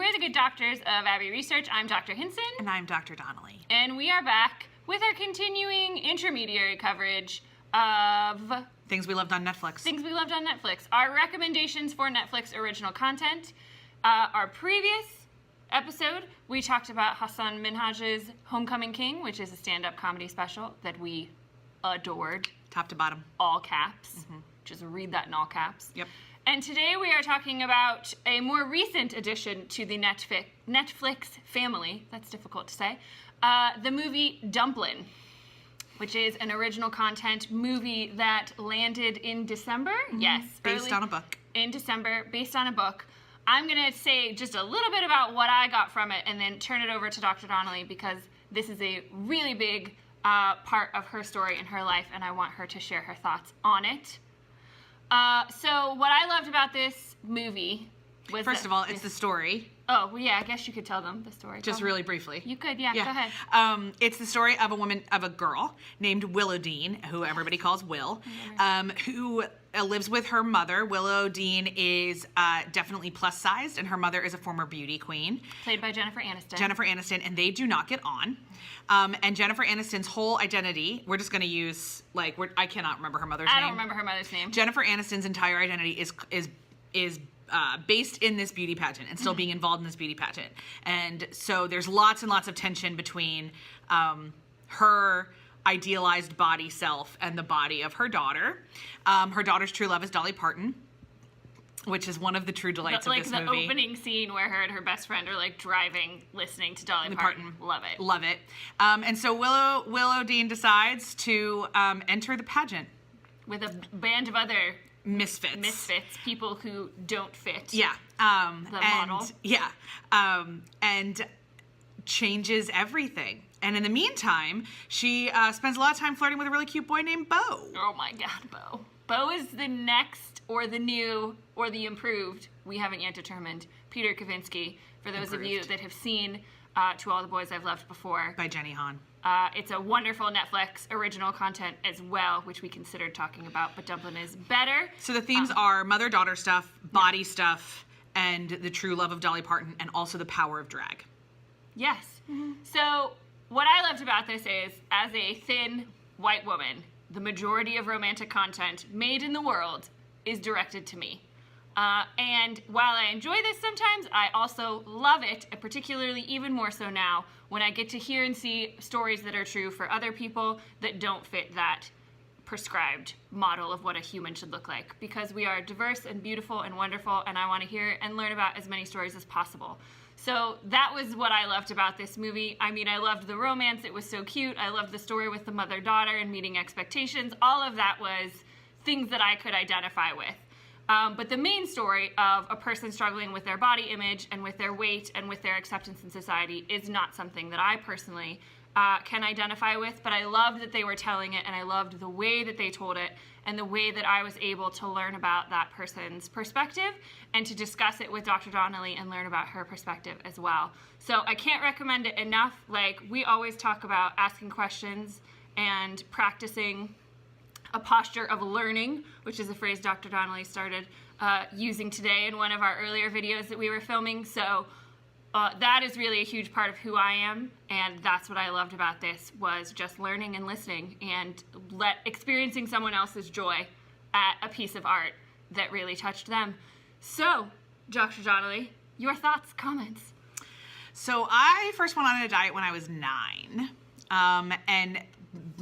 We're the Good Doctors of Abbey Research. I'm Dr. Hinson. And I'm Dr. Donnelly. And we are back with our continuing intermediary coverage of... Things we loved on Netflix. Things we loved on Netflix. Our recommendations for Netflix original content. Our previous episode, we talked about Hassan Minhaj's Homecoming King, which is a stand-up comedy special that we adored. Top to bottom. All caps. Mm-hmm. Just read that in all caps. Yep. And today we are talking about a more recent addition to the Netflix family. That's difficult to say. The movie Dumplin, which is an original content movie that landed in December. Mm-hmm. Yes. Based on a book. In December, based on a book. I'm going to say just a little bit about what I got from it and then turn it over to Dr. Donnelly because this is a really big part of her story and her life, and I want her to share her thoughts on it. So what I loved about this movie was... First of all, it's the story. Oh, well, yeah, I guess you could tell them the story. Just really briefly. You could, yeah, go ahead. It's the story of a girl named Willow Dean, who everybody calls Will, who lives with her mother. Willow Dean is definitely plus-sized, and her mother is a former beauty queen. Played by Jennifer Aniston. Jennifer Aniston, and they do not get on. And Jennifer Aniston's whole identity, we're just going to use, I cannot remember her mother's name. I don't remember her mother's name. Jennifer Aniston's entire identity is based in this beauty pageant and still being involved in this beauty pageant. And so there's lots and lots of tension between her idealized body self and the body of her daughter. Her daughter's true love is Dolly Parton, which is one of the true delights of this movie. Like the opening scene where her and her best friend are driving, listening to Dolly Parton. Love it. Love it. And so Willow Dean decides to enter the pageant. With a band of other... Misfits, people who don't fit. Yeah. The model. Yeah. And changes everything. And in the meantime, she spends a lot of time flirting with a really cute boy named Bo. Oh my God, Bo. Bo is the next, or the new, or the improved, we haven't yet determined, Peter Kavinsky, for those of you that have seen To All the Boys I've Loved Before. By Jenny Han. It's a wonderful Netflix original content as well, which we considered talking about, but Dumplin is better. So the themes are mother-daughter stuff, body stuff, and the true love of Dolly Parton, and also the power of drag. Yes. Mm-hmm. So what I loved about this is, as a thin white woman, the majority of romantic content made in the world is directed to me. And while I enjoy this sometimes, I also love it, and particularly even more so now, when I get to hear and see stories that are true for other people that don't fit that prescribed model of what a human should look like. Because we are diverse and beautiful and wonderful, and I want to hear and learn about as many stories as possible. So that was what I loved about this movie. I mean, I loved the romance. It was so cute. I loved the story with the mother-daughter and meeting expectations. All of that was things that I could identify with. But the main story of a person struggling with their body image and with their weight and with their acceptance in society is not something that I personally can identify with, but I loved that they were telling it, and I loved the way that they told it and the way that I was able to learn about that person's perspective and to discuss it with Dr. Donnelly and learn about her perspective as well. So I can't recommend it enough. We always talk about asking questions and practicing a posture of learning, which is a phrase Dr. Donnelly started using today in one of our earlier videos that we were filming. So that is really a huge part of who I am, and that's what I loved about this, was just learning and listening and experiencing someone else's joy at a piece of art that really touched them. So, Dr. Donnelly, your thoughts, comments? So I first went on a diet when I was 9, and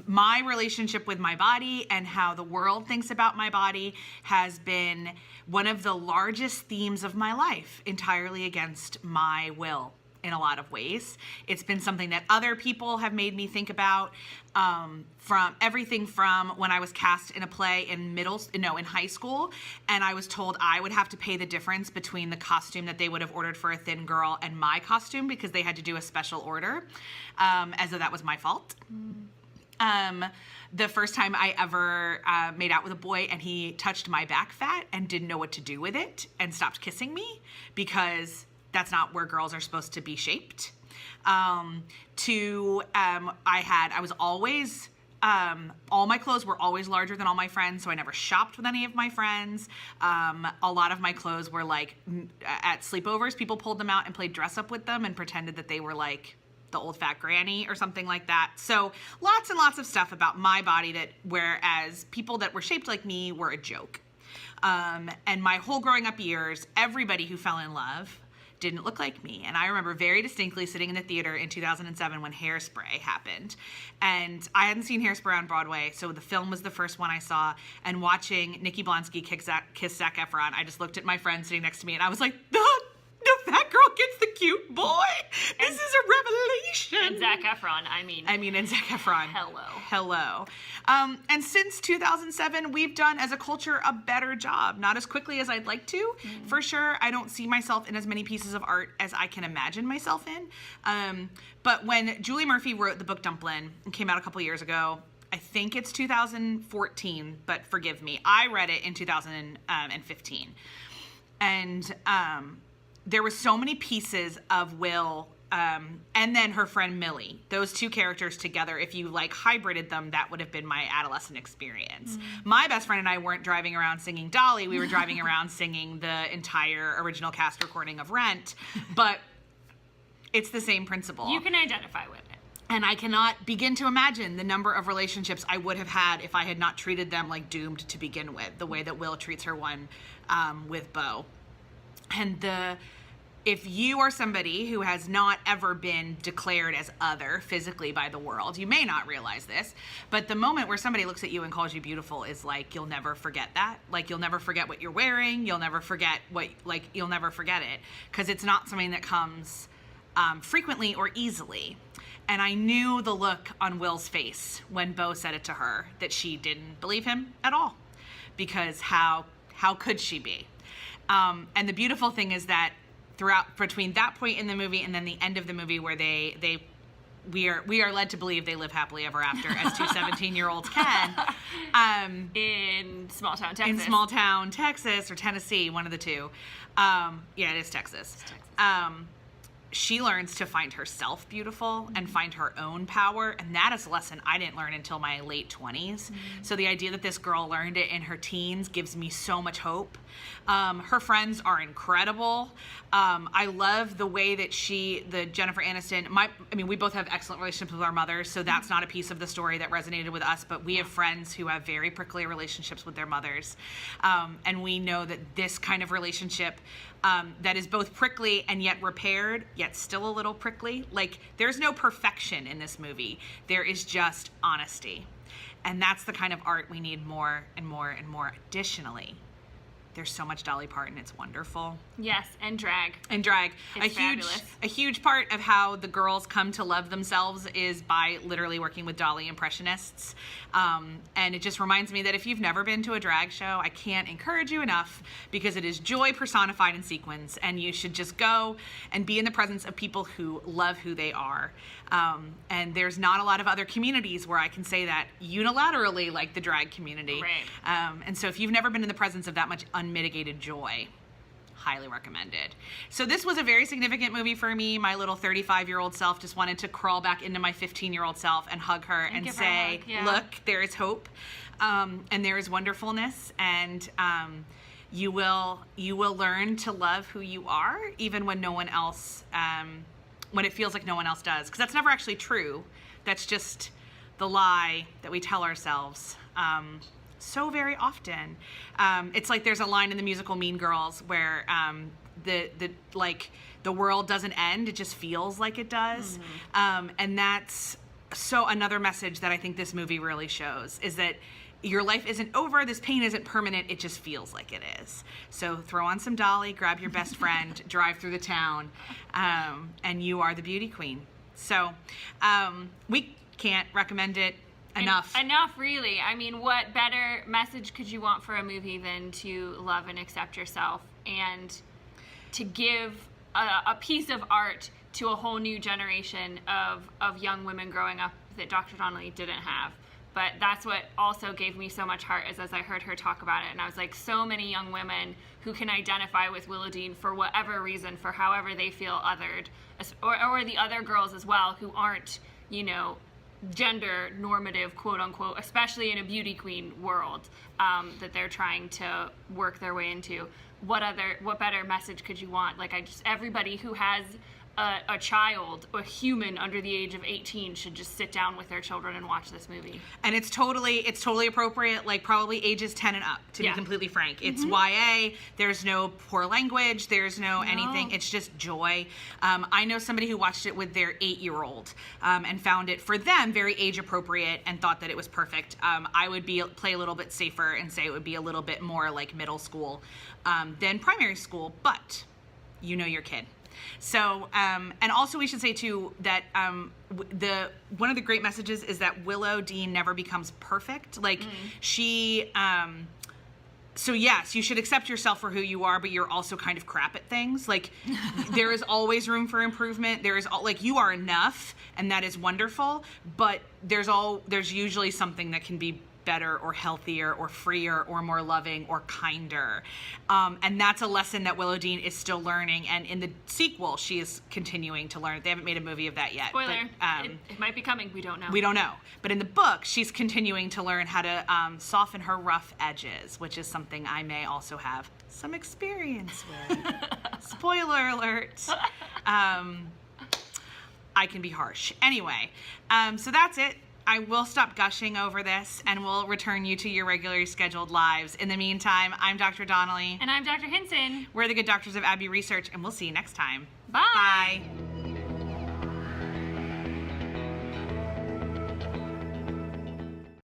my relationship with my body and how the world thinks about my body has been one of the largest themes of my life, entirely against my will in a lot of ways. It's been something that other people have made me think about, from everything from when I was cast in a play in high school, and I was told I would have to pay the difference between the costume that they would have ordered for a thin girl and my costume because they had to do a special order, as though that was my fault. The first time I ever made out with a boy and he touched my back fat and didn't know what to do with it and stopped kissing me because that's not where girls are supposed to be shaped. I was always All my clothes were always larger than all my friends, so I never shopped with any of my friends. A lot of my clothes were like at sleepovers, people pulled them out and played dress up with them and pretended that they were like the old fat granny or something like that. So lots and lots of stuff about my body that, whereas people that were shaped like me were a joke. And my whole growing up years, everybody who fell in love didn't look like me. And I remember very distinctly sitting in the theater in 2007 when Hairspray happened. And I hadn't seen Hairspray on Broadway, so the film was the first one I saw. And watching Nikki Blonsky kiss Zac Efron, I just looked at my friend sitting next to me and I was like, the fat girl gets the cute boy. This is a revelation. And Zac Efron, and Zac Efron. Hello. And since 2007, we've done, as a culture, a better job. Not as quickly as I'd like to, for sure. I don't see myself in as many pieces of art as I can imagine myself in. But when Julie Murphy wrote the book Dumplin, and came out a couple years ago, I think it's 2014, but forgive me, I read it in 2015. And there were so many pieces of Will and then her friend Millie. Those two characters together, if you like hybrided them, that would have been my adolescent experience. My best friend and I weren't driving around singing Dolly. We were driving around singing the entire original cast recording of Rent. But it's the same principle. You can identify with it. And I cannot begin to imagine the number of relationships I would have had if I had not treated them like doomed to begin with, the way that Will treats her one with Beau. And if you are somebody who has not ever been declared as other physically by the world, you may not realize this, but the moment where somebody looks at you and calls you beautiful is like, you'll never forget that. Like, you'll never forget what you're wearing. You'll never forget you'll never forget it, because it's not something that comes frequently or easily. And I knew the look on Will's face when Beau said it to her, that she didn't believe him at all, because how could she be? And the beautiful thing is that between that point in the movie and then the end of the movie, where we are led to believe they live happily ever after, as two 17-year-olds can. In small town Texas. In small town Texas or Tennessee, one of the two. Yeah, it is Texas. It's Texas. She learns to find herself beautiful and find her own power. And that is a lesson I didn't learn until my late 20s. So the idea that this girl learned it in her teens gives me so much hope. Her friends are incredible. I love the way that the Jennifer Aniston, we both have excellent relationships with our mothers, so that's not a piece of the story that resonated with us, but we have friends who have very prickly relationships with their mothers. And we know that this kind of relationship that is both prickly and yet repaired, yet still a little prickly. Like, there's no perfection in this movie. There is just honesty. And that's the kind of art we need more and more and more. Additionally, there's so much Dolly Parton. It's wonderful. Yes, and drag. It's fabulous. A huge part of how the girls come to love themselves is by literally working with Dolly impressionists. And it just reminds me that if you've never been to a drag show, I can't encourage you enough, because it is joy personified in sequins, and you should just go and be in the presence of people who love who they are. And there's not a lot of other communities where I can say that unilaterally, like the drag community. Right. And so if you've never been in the presence of that much unmitigated joy, highly recommended. So this was a very significant movie for me. My little 35-year-old self just wanted to crawl back into my 15-year-old self and hug her and say, look, there is hope, and there is wonderfulness, and you will learn to love who you are, even when no one else, when it feels like no one else does. Because that's never actually true. That's just the lie that we tell ourselves so very often. It's like there's a line in the musical Mean Girls where the world doesn't end, it just feels like it does. And that's so another message that I think this movie really shows, is that your life isn't over, this pain isn't permanent, it just feels like it is. So throw on some Dolly, grab your best friend, drive through the town, and you are the beauty queen. So we can't recommend it enough. Enough, really. I mean, what better message could you want for a movie than to love and accept yourself, and to give a piece of art to a whole new generation of young women growing up that Dr. Donnelly didn't have. But that's what also gave me so much heart, is as I heard her talk about it, and I was like, so many young women who can identify with Willow Dean for whatever reason, for however they feel othered, or the other girls as well who aren't, gender normative, quote unquote, especially in a beauty queen world that they're trying to work their way into. What better message could you want? Like, everybody who has a child, a human under the age of 18 should just sit down with their children and watch this movie. And it's totally appropriate, like probably ages 10 and up, to be completely frank. It's YA, there's no poor language, there's no anything, it's just joy. I know somebody who watched it with their 8-year-old and found it, for them, very age appropriate and thought that it was perfect. I would play a little bit safer and say it would be a little bit more like middle school than primary school, but you know your kid. So, and also we should say too that one of the great messages is that Willow Dean never becomes perfect. Like she, so yes, you should accept yourself for who you are, but you're also kind of crap at things. Like there is always room for improvement. You are enough, and that is wonderful. But there's usually something that can be better or healthier or freer or more loving or kinder. And that's a lesson that Willow Dean is still learning. And in the sequel, she is continuing to learn. They haven't made a movie of that yet. Spoiler. But, it might be coming. We don't know. We don't know. But in the book, she's continuing to learn how to soften her rough edges, which is something I may also have some experience with. Spoiler alert. I can be harsh. Anyway, so that's it. I will stop gushing over this and we'll return you to your regularly scheduled lives. In the meantime, I'm Dr. Donnelly. And I'm Dr. Hinson. We're the Good Doctors of Abbey Research, and we'll see you next time. Bye. Bye.